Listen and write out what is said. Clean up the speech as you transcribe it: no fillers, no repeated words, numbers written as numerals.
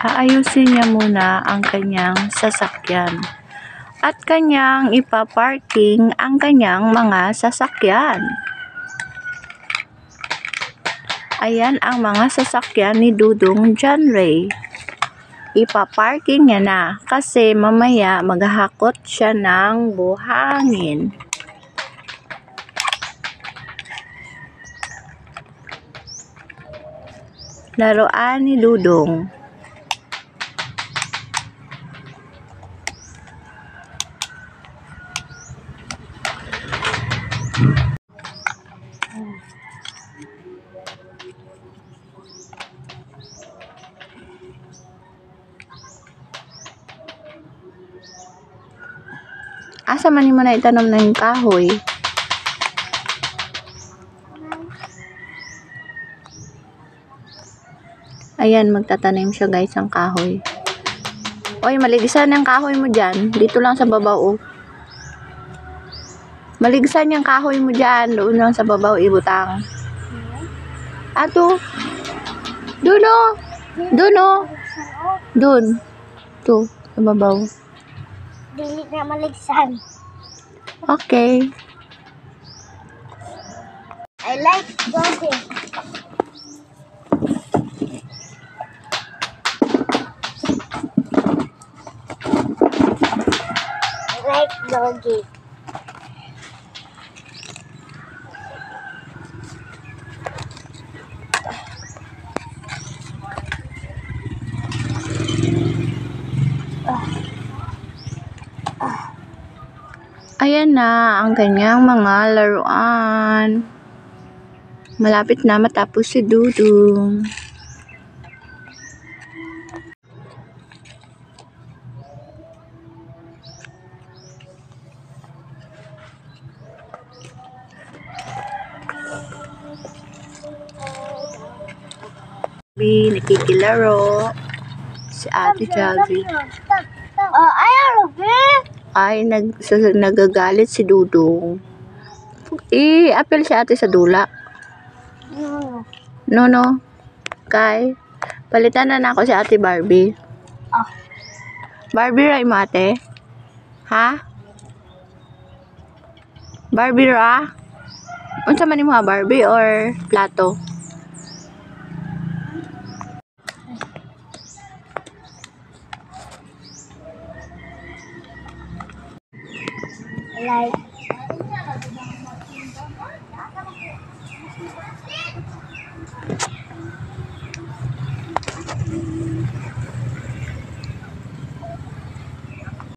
Aayusin niya muna ang kanyang sasakyan at kanyang ipaparking ang kanyang mga sasakyan. Ayan ang mga sasakyan ni Dudong John Ray. Ipaparking niya na kasi mamaya maghahakot siya ng buhangin. Laruan ni Dudong. Asa man mo na itanom na yung kahoy? Ayan, magtatanim siya guys ang kahoy. Oy, maligisan yung kahoy mo dyan. Dito lang sa babaw. Oh. Maligisan yung kahoy mo dyan. Doon lang sa babaw ibutang. Ato. Doon o. Doon o. Doon. Ito, sa babaw. Dili na maligsan. Okay. I like doggy. I like doggy. Ayan na ang kanyang mga laruan. Malapit na matapos si Dudong. Nakikilaro si Ate Javi. Ayaw, Ay, nagagalit si Dudong. I-apel si ate sa dula. No. Kay, palitan na ako si Ate Barbie. Barbie ray mo ate? Ha? Barbie ra? Unsa man mo ha, Barbie or plato? like